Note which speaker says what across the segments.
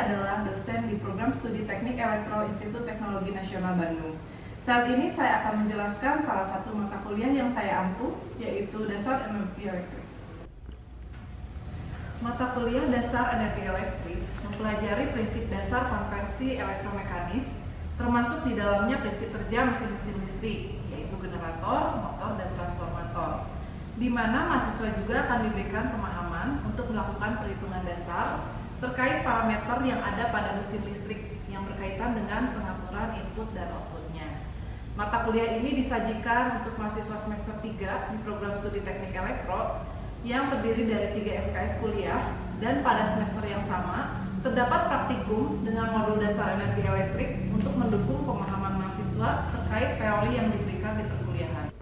Speaker 1: adalah dosen di Program Studi Teknik Elektro Institut Teknologi Nasional Bandung. Saat ini saya akan menjelaskan salah satu mata kuliah yang saya ampu, yaitu Dasar Energi Elektrik. Mata kuliah Dasar Energi Elektrik mempelajari prinsip dasar konversi elektromekanis, termasuk di dalamnya prinsip kerja mesin-mesin listrik, yaitu generator, motor, dan transformator, di mana mahasiswa juga akan diberikan pemahaman untuk melakukan perhitungan dasar terkait parameter yang ada pada mesin listrik yang berkaitan dengan pengaturan input dan outputnya. Mata kuliah ini disajikan untuk mahasiswa semester 3 di program studi teknik elektro yang terdiri dari 3 SKS kuliah, dan pada semester yang sama terdapat praktikum dengan modul dasar energi elektrik untuk mendukung pemahaman mahasiswa terkait teori yang diberikan di perkuliahan.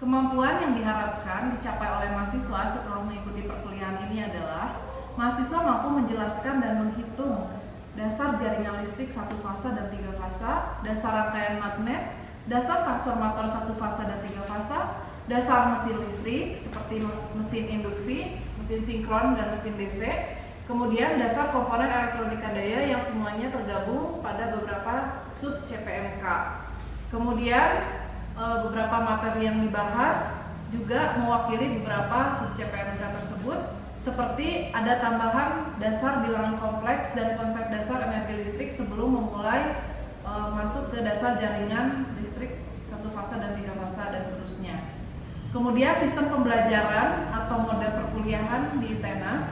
Speaker 1: Kemampuan yang diharapkan dicapai oleh mahasiswa setelah mengikuti perkuliahan ini adalah mahasiswa mampu menjelaskan dan menghitung dasar jaringan listrik satu fasa dan 3 fasa, dasar rangkaian magnet, dasar transformator satu fasa dan 3 fasa, dasar mesin listrik seperti mesin induksi, mesin sinkron, dan mesin DC, kemudian dasar komponen elektronika daya yang semuanya tergabung pada beberapa sub CPMK. Kemudian beberapa materi yang dibahas juga mewakili beberapa sub CPMK tersebut, seperti ada tambahan dasar bilangan kompleks dan konsep dasar energi listrik sebelum memulai masuk ke dasar jaringan listrik satu fasa dan 3 fasa dan seterusnya. Kemudian sistem pembelajaran atau mode perkuliahan di TENAS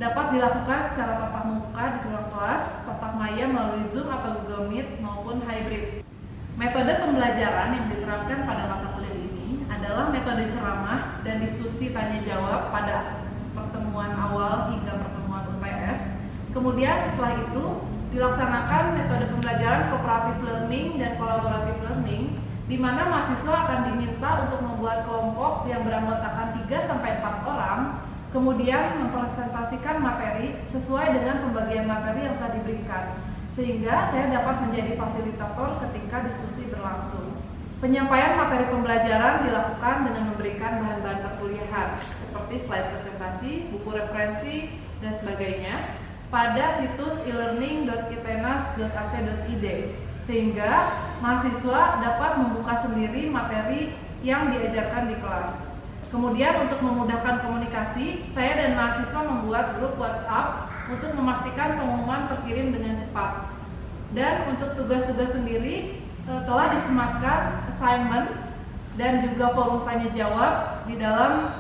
Speaker 1: dapat dilakukan secara tatap muka di ruang kelas, tatap maya melalui Zoom atau Google Meet maupun hybrid. Metode pembelajaran yang diterapkan pada mata kuliah ini adalah metode ceramah dan diskusi tanya jawab pada pertemuan awal hingga pertemuan UTS. Kemudian setelah itu dilaksanakan metode pembelajaran cooperative learning dan collaborative learning, di mana mahasiswa akan diminta untuk membuat kelompok yang beranggotakan 3-4 orang, kemudian mempresentasikan materi sesuai dengan pembagian materi yang telah diberikan, sehingga saya dapat menjadi fasilitator ketika diskusi berlangsung. Penyampaian materi pembelajaran dilakukan dengan memberikan bahan-bahan perkuliahan seperti slide presentasi, buku referensi, dan sebagainya pada situs elearning.itenas.ac.id, sehingga mahasiswa dapat membuka sendiri materi yang diajarkan di kelas. Kemudian untuk memudahkan komunikasi, saya dan mahasiswa membuat grup WhatsApp untuk memastikan pengumuman terkirim dengan cepat. Dan untuk tugas-tugas sendiri telah disematkan assignment dan juga forum tanya jawab di dalam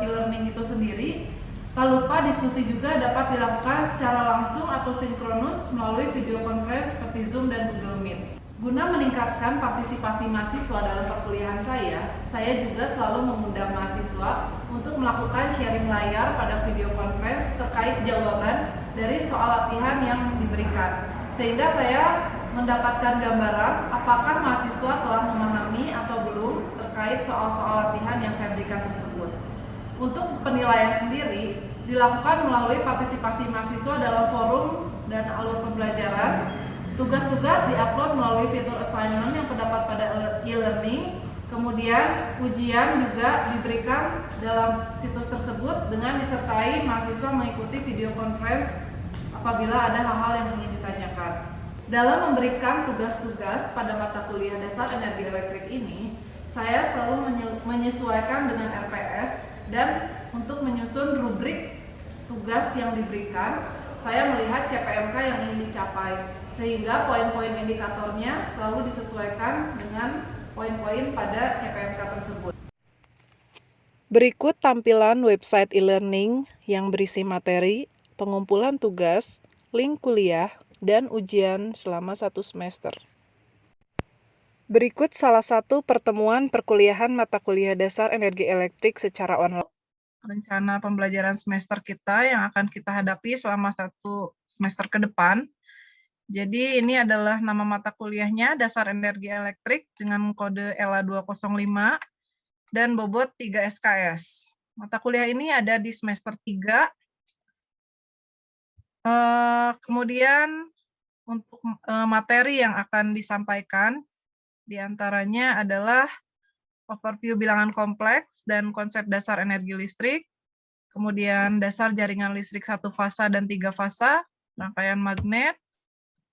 Speaker 1: e-learning itu sendiri. Tak lupa diskusi juga dapat dilakukan secara langsung atau sinkronus melalui video conference seperti Zoom dan Google Meet. Guna meningkatkan partisipasi mahasiswa dalam perkuliahan saya juga selalu mengundang mahasiswa untuk melakukan sharing layar pada video conference terkait jawaban dari soal latihan yang diberikan, sehingga saya mendapatkan gambaran apakah mahasiswa telah memahami atau belum terkait soal-soal latihan yang saya berikan tersebut. Untuk penilaian sendiri dilakukan melalui partisipasi mahasiswa dalam forum dan alur pembelajaran. Tugas-tugas diupload melalui fitur assignment yang terdapat pada e-learning. Kemudian ujian juga diberikan dalam situs tersebut dengan disertai mahasiswa mengikuti video conference apabila ada hal-hal yang ingin ditanyakan. Dalam memberikan tugas-tugas pada mata kuliah dasar energi elektrik ini, saya selalu menyesuaikan dengan RPS, dan untuk menyusun rubrik tugas yang diberikan, saya melihat CPMK yang ingin dicapai, sehingga poin-poin indikatornya selalu disesuaikan dengan poin-poin pada CPMK tersebut.
Speaker 2: Berikut tampilan website e-learning yang berisi materi, pengumpulan tugas, link kuliah, dan ujian selama 1 semester. Berikut salah satu pertemuan perkuliahan mata kuliah dasar energi elektrik secara online.
Speaker 1: Rencana pembelajaran semester kita yang akan kita hadapi selama 1 semester ke depan. Jadi ini adalah nama mata kuliahnya, Dasar Energi Elektrik dengan kode ELA 205 dan bobot 3 SKS. Mata kuliah ini ada di semester 3. Kemudian untuk materi yang akan disampaikan, diantaranya adalah overview bilangan kompleks dan konsep dasar energi listrik, kemudian dasar jaringan listrik 1 fasa dan 3 fasa, rangkaian magnet,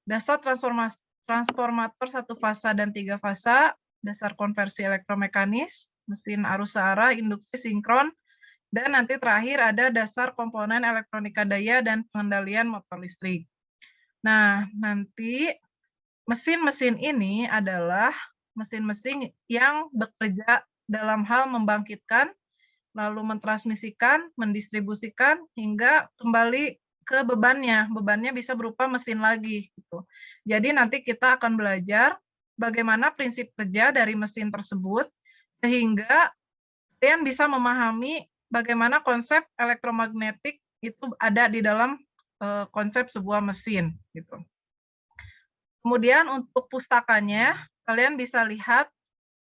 Speaker 1: dasar transformator satu fasa dan tiga fasa, dasar konversi elektromekanis, mesin arus searah, induksi sinkron, dan nanti terakhir ada dasar komponen elektronika daya dan pengendalian motor listrik. Nah, nanti mesin-mesin ini adalah mesin-mesin yang bekerja dalam hal membangkitkan, lalu mentransmisikan, mendistribusikan, hingga kembali ke bebannya. Bebannya bisa berupa mesin lagi. Gitu. Jadi nanti kita akan belajar bagaimana prinsip kerja dari mesin tersebut, sehingga kalian bisa memahami bagaimana konsep elektromagnetik itu ada di dalam konsep sebuah mesin. Gitu. Kemudian untuk pustakanya, kalian bisa lihat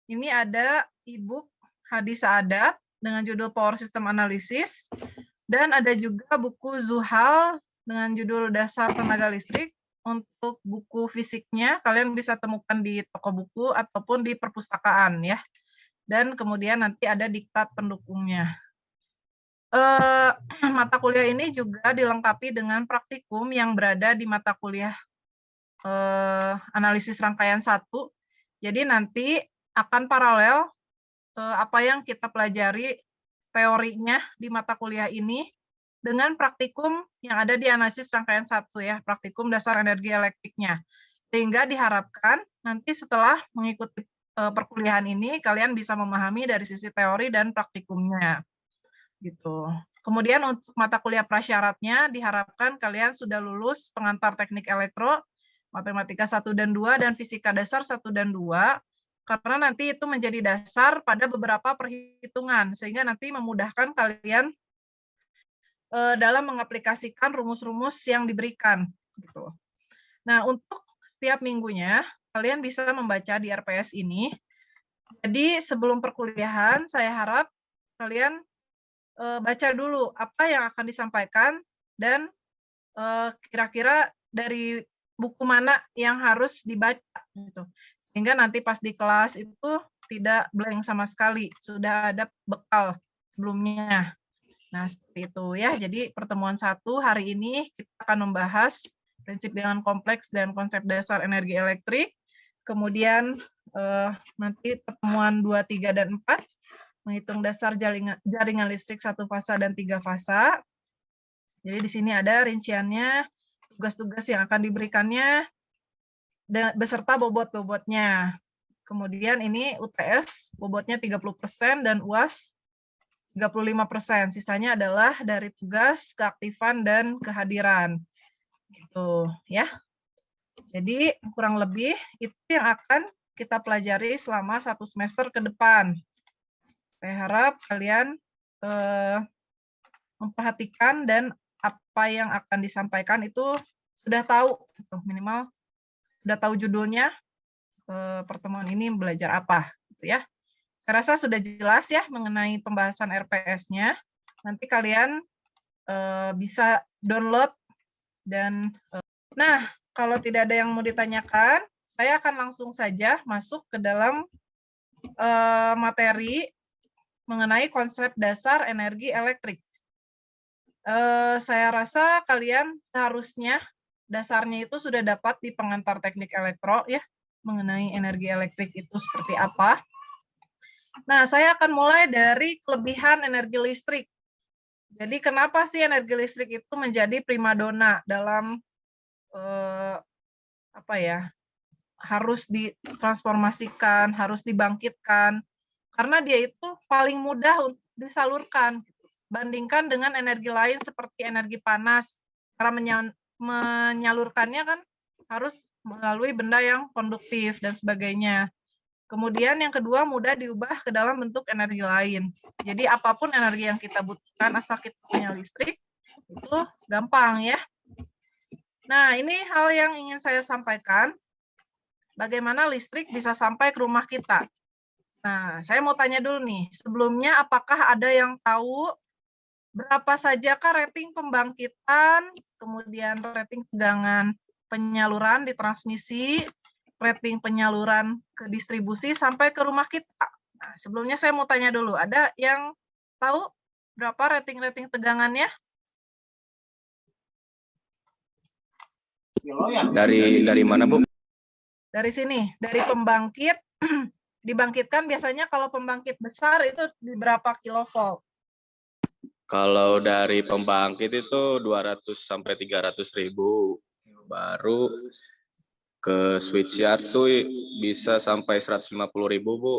Speaker 1: ini ada e-book Hadi Saadat dengan judul Power System Analysis, dan ada juga buku Zuhal dengan judul Dasar Tenaga Listrik. Untuk buku fisiknya, kalian bisa temukan di toko buku ataupun di perpustakaan ya. Dan kemudian nanti ada diktat pendukungnya. Mata kuliah ini juga dilengkapi dengan praktikum yang berada di mata kuliah analisis rangkaian 1. Jadi nanti akan paralel apa yang kita pelajari teorinya di mata kuliah ini dengan praktikum yang ada di analisis rangkaian 1 ya, praktikum dasar energi elektriknya. Sehingga diharapkan nanti setelah mengikuti perkuliahan ini kalian bisa memahami dari sisi teori dan praktikumnya. Gitu. Kemudian untuk mata kuliah prasyaratnya diharapkan kalian sudah lulus pengantar teknik elektro, matematika 1 dan 2 dan fisika dasar 1 dan 2. Karena nanti itu menjadi dasar pada beberapa perhitungan, sehingga nanti memudahkan kalian dalam mengaplikasikan rumus-rumus yang diberikan. Gitu. Nah, untuk setiap minggunya, kalian bisa membaca di RPS ini. Jadi, sebelum perkuliahan, saya harap kalian baca dulu apa yang akan disampaikan, dan kira-kira dari buku mana yang harus dibaca. Gitu. Sehingga nanti pas di kelas itu tidak blank sama sekali, sudah ada bekal sebelumnya. Nah, seperti itu ya. Jadi pertemuan 1 hari ini kita akan membahas prinsip bilangan kompleks dan konsep dasar energi elektrik. Kemudian nanti pertemuan 2, 3, dan 4 menghitung dasar jaringan listrik 1 fasa dan 3 fasa. Jadi di sini ada rinciannya, tugas-tugas yang akan diberikannya, beserta bobot-bobotnya. Kemudian ini UTS, bobotnya 30% dan UAS 35%. Sisanya adalah dari tugas, keaktifan, dan kehadiran. Gitu ya. Jadi kurang lebih itu yang akan kita pelajari selama 1 semester ke depan. Saya harap kalian memperhatikan dan apa yang akan disampaikan itu sudah tahu, minimal sudah tahu judulnya, pertemuan ini belajar apa, gitu ya. Saya rasa sudah jelas ya mengenai pembahasan RPS-nya. Nanti kalian bisa download dan nah, kalau tidak ada yang mau ditanyakan, saya akan langsung saja masuk ke dalam materi mengenai konsep dasar energi elektrik. Saya rasa kalian seharusnya dasarnya itu sudah dapat di pengantar teknik elektro ya, mengenai energi elektrik itu seperti apa. Nah, saya akan mulai dari kelebihan energi listrik. Jadi kenapa sih energi listrik itu menjadi primadona dalam harus ditransformasikan, harus dibangkitkan, karena dia itu paling mudah untuk disalurkan, bandingkan dengan energi lain seperti energi panas. Cara menyalurkannya kan harus melalui benda yang konduktif dan sebagainya. Kemudian yang kedua, mudah diubah ke dalam bentuk energi lain. Jadi apapun energi yang kita butuhkan, asal kita punya listrik, itu gampang ya. Nah, ini hal yang ingin saya sampaikan, bagaimana listrik bisa sampai ke rumah kita. Nah, saya mau tanya dulu nih, sebelumnya apakah ada yang tahu berapa sajakah rating pembangkitan, kemudian rating tegangan penyaluran di transmisi, rating penyaluran ke distribusi sampai ke rumah kita? Nah, sebelumnya saya mau tanya dulu, ada yang tahu berapa rating-rating tegangannya?
Speaker 3: Dari mana, Bu?
Speaker 2: Dari sini, dari pembangkit. Dibangkitkan biasanya kalau pembangkit besar itu di berapa kilovolt?
Speaker 3: Kalau dari pembangkit itu 200 sampai 300 ribu. Baru ke switch yard tuh bisa sampai 150 ribu, Bu.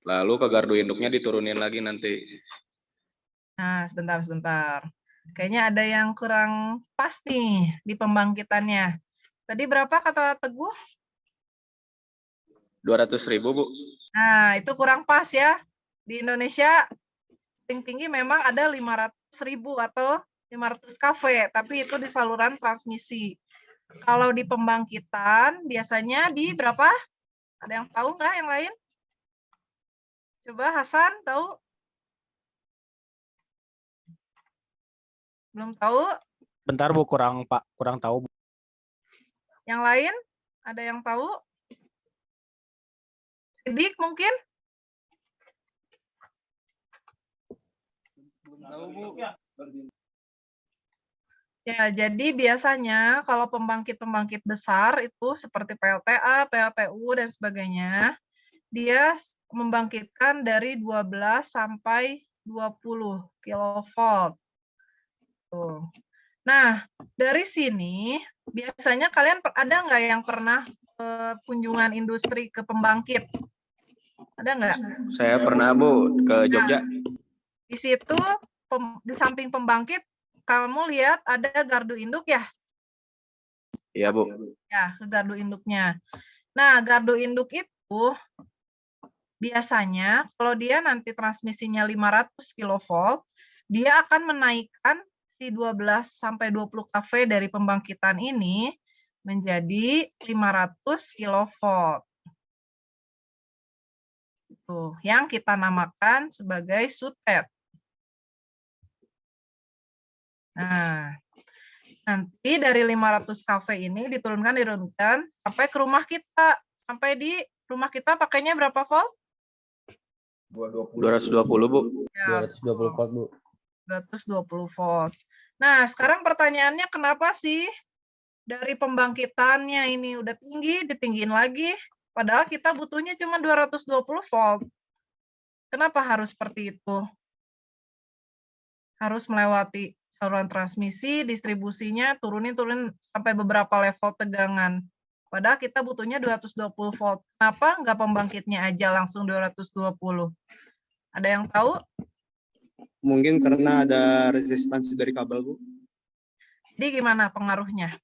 Speaker 3: Lalu ke gardu induknya diturunin lagi nanti.
Speaker 2: Nah, sebentar. Kayaknya ada yang kurang pas nih di pembangkitannya. Tadi berapa kata Teguh?
Speaker 3: 200 ribu, Bu.
Speaker 2: Nah, itu kurang pas ya. Di Indonesia tinggi memang ada 500.000 atau 500 kV, tapi itu di saluran transmisi. Kalau di pembangkitan biasanya di berapa? Ada yang tahu nggak yang lain? Coba Hasan tahu? Belum tahu?
Speaker 4: Bentar Bu, kurang tahu.
Speaker 2: Yang lain? Ada yang tahu? Sidik mungkin? Ya, jadi biasanya kalau pembangkit-pembangkit besar itu seperti PLTA, PLTU, dan sebagainya, dia membangkitkan dari 12 sampai 20 kilovolt. Tuh. Nah, dari sini biasanya kalian ada nggak yang pernah kunjungan industri ke pembangkit? Ada nggak?
Speaker 3: Saya pernah, Bu, ke Jogja.
Speaker 2: Di situ di samping pembangkit kamu lihat ada gardu induk ya?
Speaker 3: Iya, Bu.
Speaker 2: Ya, ke gardu induknya. Nah, gardu induk itu biasanya kalau dia nanti transmisinya 500 kilovolt, dia akan menaikkan si 12 sampai 20 kV dari pembangkitan ini menjadi 500 kilovolt. Itu yang kita namakan sebagai sutet. Nah, nanti dari 500 kV ini diturunkan sampai ke rumah kita. Sampai di rumah kita pakainya berapa volt?
Speaker 3: 220, Bu.
Speaker 2: Ya,
Speaker 4: 220 volt, Bu.
Speaker 2: 220 volt. Nah, sekarang pertanyaannya kenapa sih dari pembangkitannya ini udah tinggi, ditinggiin lagi, padahal kita butuhnya cuma 220 volt. Kenapa harus seperti itu? Harus melewati saluran transmisi, distribusinya turunin sampai beberapa level tegangan. Padahal kita butuhnya 220 volt. Kenapa nggak pembangkitnya aja langsung 220? Ada yang tahu?
Speaker 5: Mungkin karena ada resistansi dari kabel, Bu.
Speaker 2: Jadi gimana pengaruhnya?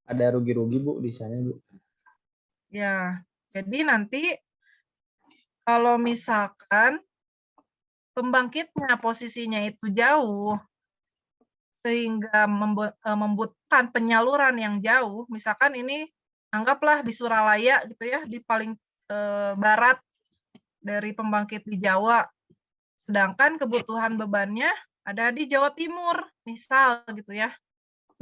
Speaker 4: Ada rugi-rugi, Bu, di sana, Bu.
Speaker 2: Ya, jadi nanti kalau misalkan pembangkitnya posisinya itu jauh, sehingga membutuhkan penyaluran yang jauh, misalkan ini anggaplah di Suralaya gitu ya, di paling barat dari pembangkit di Jawa, sedangkan kebutuhan bebannya ada di Jawa Timur, misal gitu ya.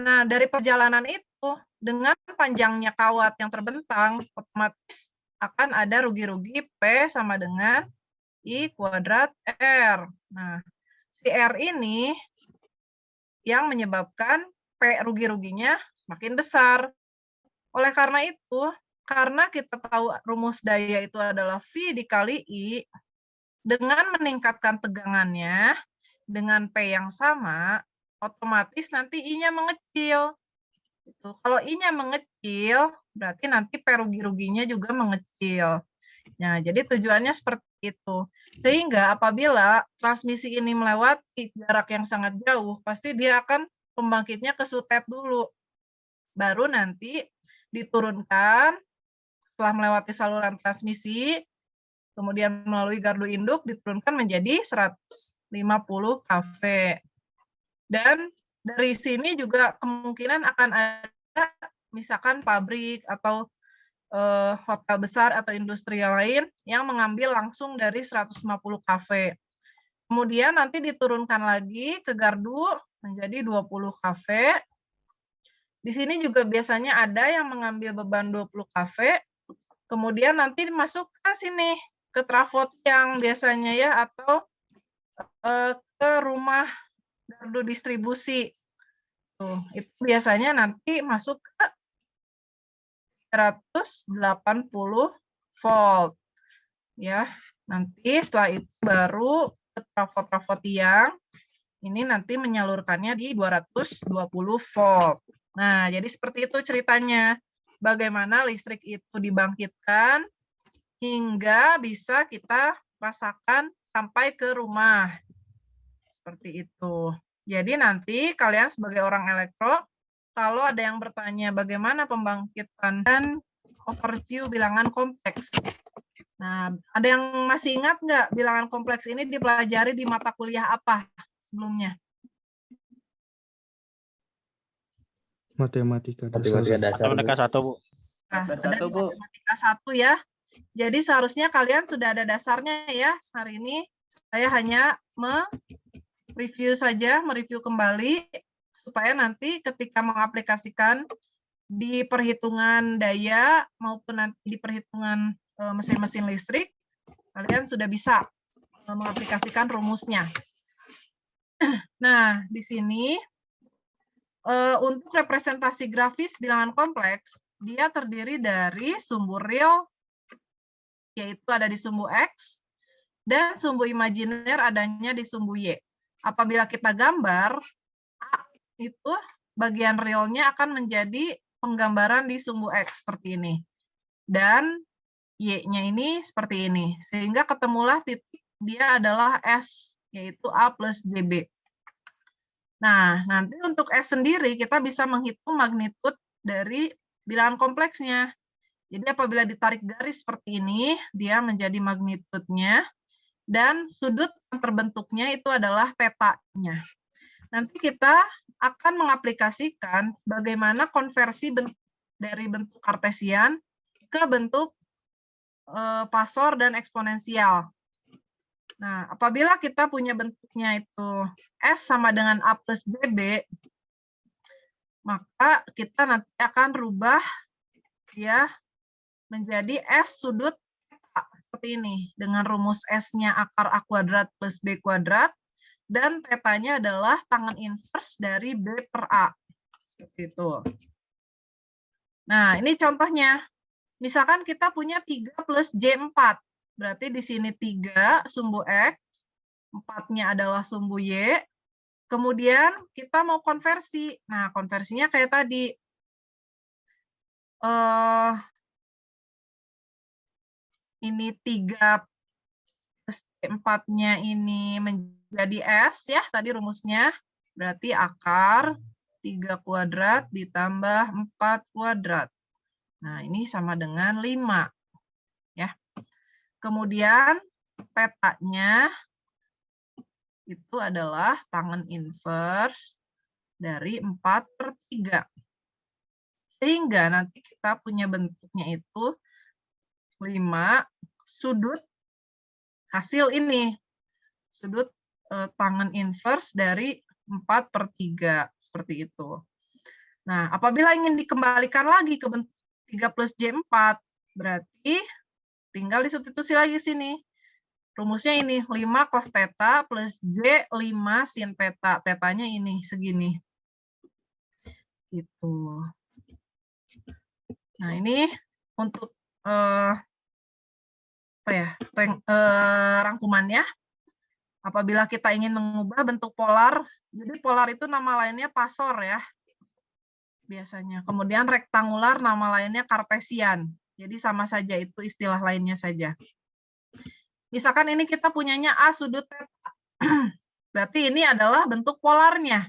Speaker 2: Nah, dari perjalanan itu, dengan panjangnya kawat yang terbentang, otomatis akan ada rugi-rugi P sama dengan I kuadrat R. Nah, si R ini yang menyebabkan P rugi-ruginya makin besar. Oleh karena itu, karena kita tahu rumus daya itu adalah V dikali I, dengan meningkatkan tegangannya dengan P yang sama, otomatis nanti I-nya mengecil. Kalau I-nya mengecil, berarti nanti P rugi-ruginya juga mengecil. Nah, jadi tujuannya seperti itu. Sehingga apabila transmisi ini melewati jarak yang sangat jauh, pasti dia akan pembangkitnya ke sutet dulu. Baru nanti diturunkan setelah melewati saluran transmisi, kemudian melalui gardu induk diturunkan menjadi 150 kV. Dan dari sini juga kemungkinan akan ada misalkan pabrik atau hotel besar atau industri yang lain yang mengambil langsung dari 150 kV. Kemudian nanti diturunkan lagi ke gardu menjadi 20 kV. Di sini juga biasanya ada yang mengambil beban 20 kV, kemudian nanti dimasukkan sini ke trafo yang biasanya ya, atau ke rumah gardu distribusi. Tuh, itu biasanya nanti masuk ke 380 volt. Ya, nanti setelah itu baru ke trafo-trafo tiang. Ini nanti menyalurkannya di 220 volt. Nah, jadi seperti itu ceritanya. Bagaimana listrik itu dibangkitkan hingga bisa kita rasakan sampai ke rumah. Seperti itu. Jadi nanti kalian sebagai orang elektro, kalau ada yang bertanya bagaimana pembangkitan dan overview bilangan kompleks. Nah, ada yang masih ingat nggak bilangan kompleks ini dipelajari di mata kuliah apa sebelumnya?
Speaker 4: Matematika
Speaker 5: Matematika dasar.
Speaker 4: Matematika 1, Bu.
Speaker 2: Nah,
Speaker 6: Kelas
Speaker 2: ada
Speaker 6: satu,
Speaker 2: di
Speaker 6: Bu.
Speaker 2: matematika 1 ya. Jadi seharusnya kalian sudah ada dasarnya ya. Hari ini saya hanya mereview saja, mereview kembali supaya nanti ketika mengaplikasikan di perhitungan daya maupun nanti di perhitungan mesin-mesin listrik, kalian sudah bisa mengaplikasikan rumusnya. Nah, di sini untuk representasi grafis bilangan kompleks, dia terdiri dari sumbu real, yaitu ada di sumbu X, dan sumbu imajiner adanya di sumbu Y. Apabila kita gambar, A itu bagian realnya akan menjadi penggambaran di sumbu X seperti ini. Dan Y-nya ini seperti ini. Sehingga ketemulah titik dia adalah S, yaitu A plus JB. Nah, nanti untuk S sendiri kita bisa menghitung magnitud dari bilangan kompleksnya. Jadi apabila ditarik garis seperti ini, dia menjadi magnitudnya, dan sudut yang terbentuknya itu adalah θ-nya. Nanti kita akan mengaplikasikan bagaimana konversi dari bentuk kartesian ke bentuk pasor dan eksponensial. Nah, apabila kita punya bentuknya itu S sama dengan A plus BB, maka kita nanti akan rubah ya menjadi S sudut θ, seperti ini. Dengan rumus S-nya akar A kuadrat plus B kuadrat, dan θ-nya adalah tangen inverse dari B per A. Seperti itu. Nah, ini contohnya. Misalkan kita punya 3 plus J4. Berarti di sini 3 sumbu X, 4-nya adalah sumbu Y. Kemudian kita mau konversi. Nah, konversinya kayak tadi. Ini 3 plus J4-nya ini menjadi S ya, tadi rumusnya. Berarti akar 3 kuadrat ditambah 4 kuadrat. Nah, ini sama dengan 5. Ya. Kemudian θ-nya itu adalah tangen inverse dari 4/3. Sehingga nanti kita punya bentuknya itu 5 sudut hasil ini. Sudut tangen inverse dari 4/3. Seperti itu. Nah, apabila ingin dikembalikan lagi ke bentuk 3 plus J4, berarti tinggal disubstitusi lagi sini. Rumusnya ini, 5 cos θ plus J 5 sin θ. Θ-nya ini, segini. Gitu. Nah, ini untuk rangkumannya. Apabila kita ingin mengubah bentuk polar, jadi polar itu nama lainnya pasor ya. Biasanya. Kemudian rektangular nama lainnya kartesian. Jadi sama saja, itu istilah lainnya saja. Misalkan ini kita punyanya A sudut θ. Berarti ini adalah bentuk polarnya.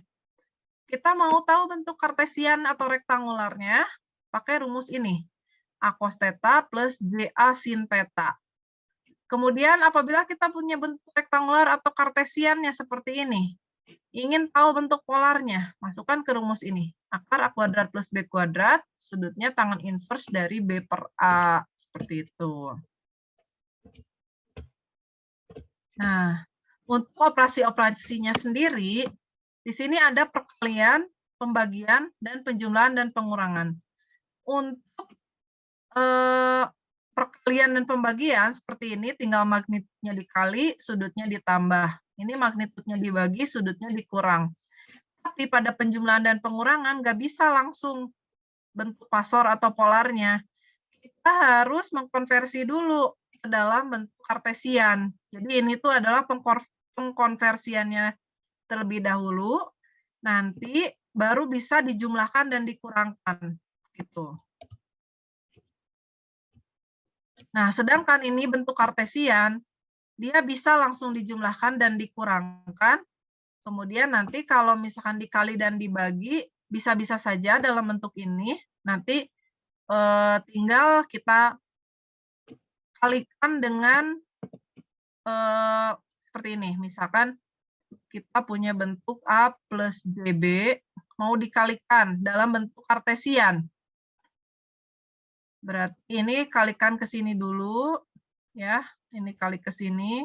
Speaker 2: Kita mau tahu bentuk kartesian atau rektangularnya, pakai rumus ini. A cos θ plus JA sin θ. Kemudian apabila kita punya bentuk rektangular atau kartesiannya seperti ini, ingin tahu bentuk polarnya, masukkan ke rumus ini. Akar A kuadrat plus B kuadrat, sudutnya tangen inverse dari B per A. Seperti itu. Nah, untuk operasi-operasinya sendiri, di sini ada perkalian, pembagian, dan penjumlahan dan pengurangan. Untuk perkalian dan pembagian seperti ini, tinggal magnitudnya dikali, sudutnya ditambah. Ini magnitudnya dibagi, sudutnya dikurang. Tapi pada penjumlahan dan pengurangan nggak bisa langsung bentuk pasor atau polarnya. Kita harus mengkonversi dulu ke dalam bentuk kartesian. Jadi ini tuh adalah pengkonversiannya terlebih dahulu, nanti baru bisa dijumlahkan dan dikurangkan gitu. Nah, sedangkan ini bentuk kartesian, dia bisa langsung dijumlahkan dan dikurangkan. Kemudian nanti kalau misalkan dikali dan dibagi, bisa-bisa saja dalam bentuk ini, nanti tinggal kita kalikan dengan seperti ini. Misalkan kita punya bentuk A plus JB, mau dikalikan dalam bentuk kartesian. Berarti ini kalikan ke sini dulu, ya. Ini kali ke sini,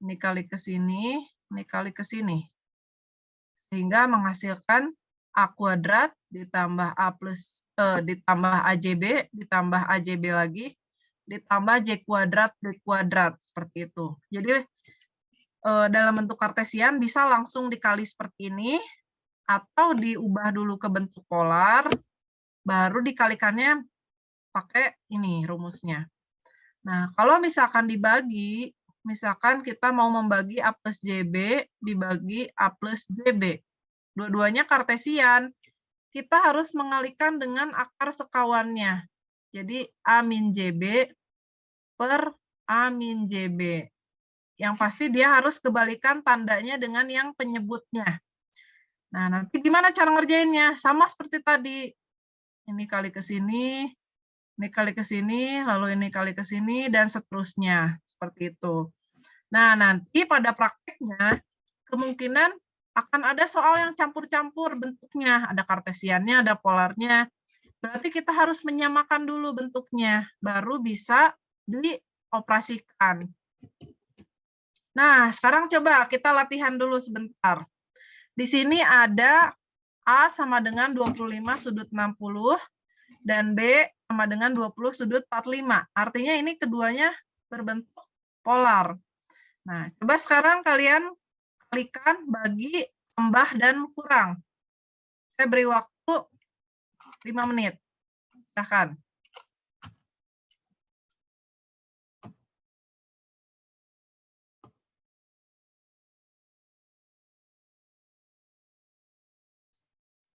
Speaker 2: ini kali ke sini, ini kali ke sini. Sehingga menghasilkan A kuadrat ditambah A plus ditambah AJB, ditambah AJB lagi, ditambah J kuadrat, D kuadrat, seperti itu. Jadi dalam bentuk kartesian bisa langsung dikali seperti ini, atau diubah dulu ke bentuk polar, baru dikalikannya pakai ini rumusnya. Nah, kalau misalkan dibagi, misalkan kita mau membagi A plus JB dibagi A plus JB. Dua-duanya kartesian. Kita harus mengalihkan dengan akar sekawannya. Jadi A min JB per A min JB. Yang pasti dia harus kebalikan tandanya dengan yang penyebutnya. Nah, nanti gimana cara ngerjainnya? Sama seperti tadi. Ini kali ke sini, ini kali ke sini, lalu ini kali ke sini, dan seterusnya. Seperti itu. Nah, nanti pada prakteknya, kemungkinan akan ada soal yang campur-campur bentuknya. Ada kartesiannya, ada polarnya. Berarti kita harus menyamakan dulu bentuknya, baru bisa dioperasikan. Nah, sekarang coba kita latihan dulu sebentar. Di sini ada A sama dengan 25 sudut 60, dan B sama dengan 20 sudut 45. Artinya ini keduanya berbentuk polar. Nah, coba sekarang kalian kalikan, bagi, tambah, dan kurang. Saya beri waktu 5 menit. Silakan.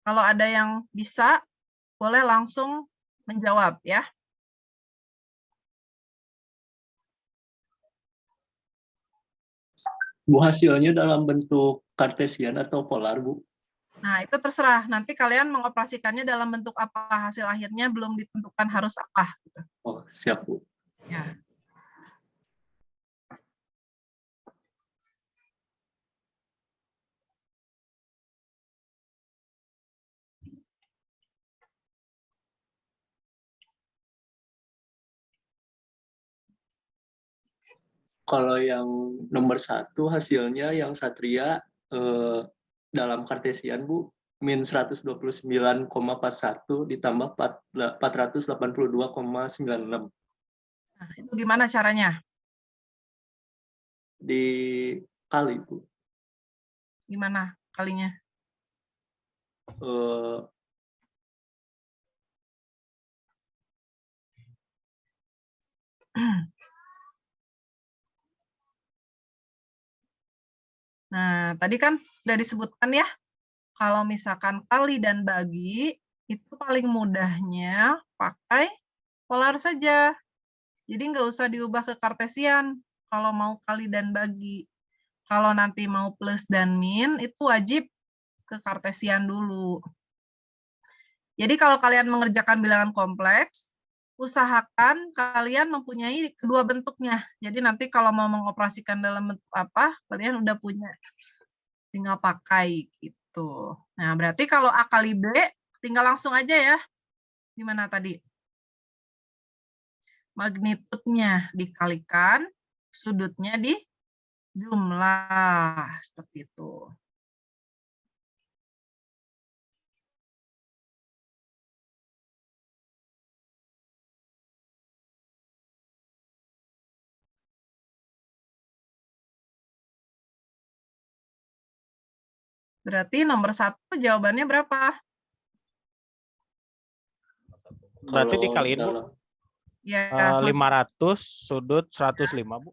Speaker 2: Kalau ada yang bisa, boleh langsung menjawab ya.
Speaker 6: Bu, hasilnya dalam bentuk kartesian atau polar, Bu?
Speaker 2: Nah, itu terserah. Nanti kalian mengoperasikannya dalam bentuk apa, hasil akhirnya belum ditentukan harus apa. Gitu.
Speaker 6: Oh, siap, Bu.
Speaker 2: Ya.
Speaker 6: Kalau yang nomor 1 hasilnya yang Satria dalam kartesian, Bu, min 129,41 ditambah 482,96.
Speaker 2: Nah, itu gimana caranya?
Speaker 6: Dikali, Bu.
Speaker 2: Gimana kalinya? Nah, tadi kan sudah disebutkan ya, kalau misalkan kali dan bagi, itu paling mudahnya pakai polar saja. Jadi nggak usah diubah ke kartesian kalau mau kali dan bagi. Kalau nanti mau plus dan min, itu wajib ke kartesian dulu. Jadi kalau kalian mengerjakan bilangan kompleks, usahakan kalian mempunyai kedua bentuknya. Jadi nanti kalau mau mengoperasikan dalam bentuk apa, kalian udah punya. Tinggal pakai gitu. Nah, berarti kalau A kali B, tinggal langsung aja ya. Gimana tadi? Magnitudenya dikalikan, sudutnya dijumlah. Seperti itu. Berarti nomor 1 jawabannya berapa?
Speaker 4: Berarti
Speaker 6: Kalau
Speaker 4: dikaliin, Bu.
Speaker 6: dalam-
Speaker 2: Ya,
Speaker 4: 500 sudut 105, Bu.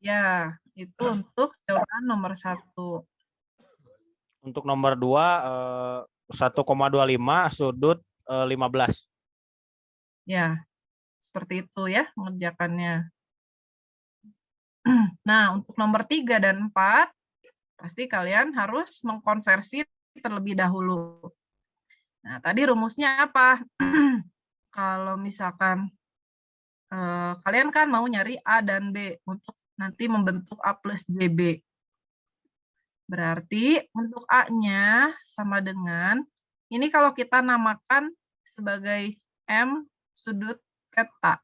Speaker 2: ya, itu untuk jawaban nomor 1.
Speaker 4: Untuk nomor 2, 1,25 sudut 15.
Speaker 2: Ya, seperti itu ya mengerjakannya. Nah, untuk nomor 3 dan 4, pasti kalian harus mengkonversi terlebih dahulu. Nah, tadi rumusnya apa? Kalau misalkan kalian kan mau nyari A dan B untuk nanti membentuk A plus JB. Berarti untuk A-nya sama dengan, ini kalau kita namakan sebagai M sudut theta,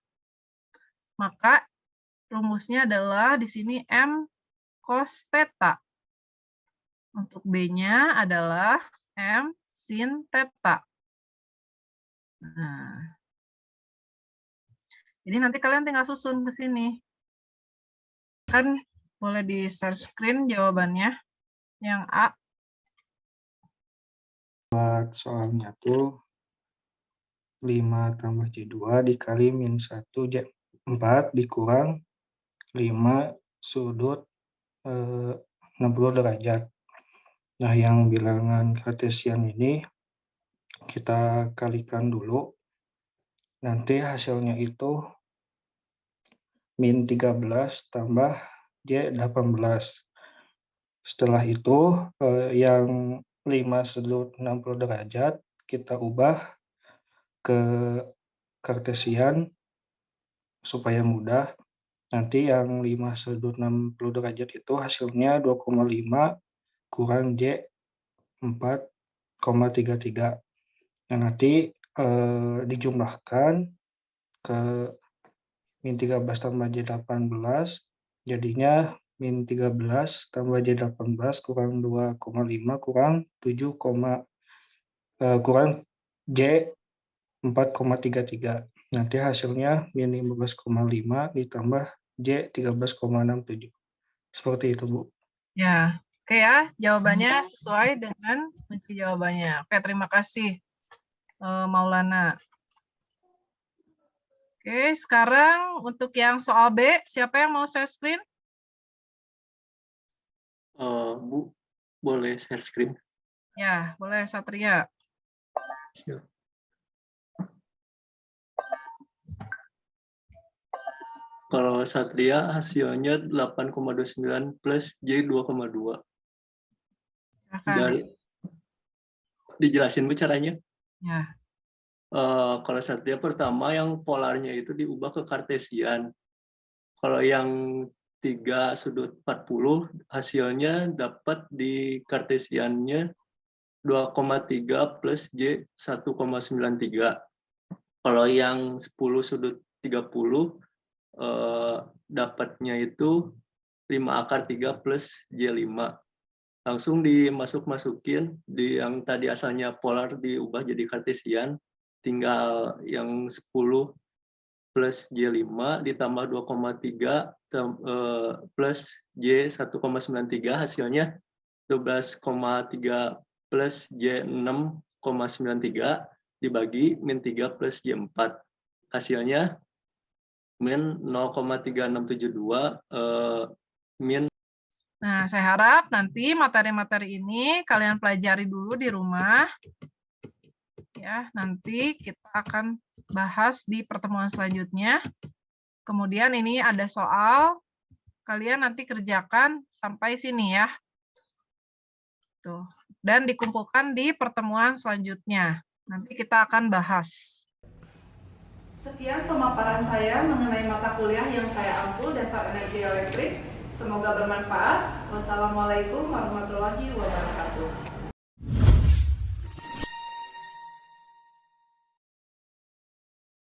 Speaker 2: maka rumusnya adalah di sini M cos theta. Untuk B-nya adalah M sin theta. Nah, jadi nanti kalian tinggal susun ke sini. Kan boleh di share screen jawabannya. Yang A.
Speaker 7: Soalnya tuh 5 tambah J2 dikali min 1 J4 dikurang 5 sudut 60 derajat. Nah, yang bilangan kartesian ini kita kalikan dulu. Nanti hasilnya itu min 13 tambah J18. Setelah itu yang 5 sudut 60 derajat kita ubah ke kartesian supaya mudah. Nanti yang 5 sudut 60 derajat itu hasilnya 2,5 kurang J 4,33. Nah, nanti dijumlahkan ke min 13 tambah J18 jadinya min 13 tambah J18 kurang 2,5 kurang 7, kurang J 4,33. Nanti hasilnya min 15,5 ditambah J 13,67. Seperti itu, Bu.
Speaker 2: Ya, oke ya. Jawabannya sesuai dengan kunci jawabannya. Oke, terima kasih, Maulana. Oke, sekarang untuk yang soal B, siapa yang mau share screen?
Speaker 6: Bu, boleh share screen?
Speaker 2: Ya, boleh Satria.
Speaker 6: Siap. Kalau Satria hasilnya 8,29 plus J 2,2.
Speaker 2: Silakan.
Speaker 6: Dijelasin Bu caranya?
Speaker 2: Ya.
Speaker 6: Kalau Satria pertama yang polarnya itu diubah ke kartesian. Kalau yang 3 sudut 40 hasilnya dapat di kartesiannya 2,3 plus J 1,93. Kalau yang 10 sudut 30 dapatnya itu 5 akar 3 plus J5. Langsung dimasuk-masukin di yang tadi asalnya polar diubah jadi kartesian, tinggal yang 10 plus J5 ditambah 2,3 plus J 1,93 hasilnya 12,3 plus J 6,93 dibagi min 3 plus J 4. Hasilnya min 0,3672 min.
Speaker 2: Nah, saya harap nanti materi-materi ini kalian pelajari dulu di rumah. Ya, nanti kita akan bahas di pertemuan selanjutnya. Kemudian ini ada soal, kalian nanti kerjakan sampai sini ya. Tuh. Dan dikumpulkan di pertemuan selanjutnya. Nanti kita akan bahas.
Speaker 1: Sekian pemaparan saya mengenai mata kuliah yang saya ampu dasar energi elektrik. Semoga bermanfaat. Wassalamualaikum warahmatullahi wabarakatuh.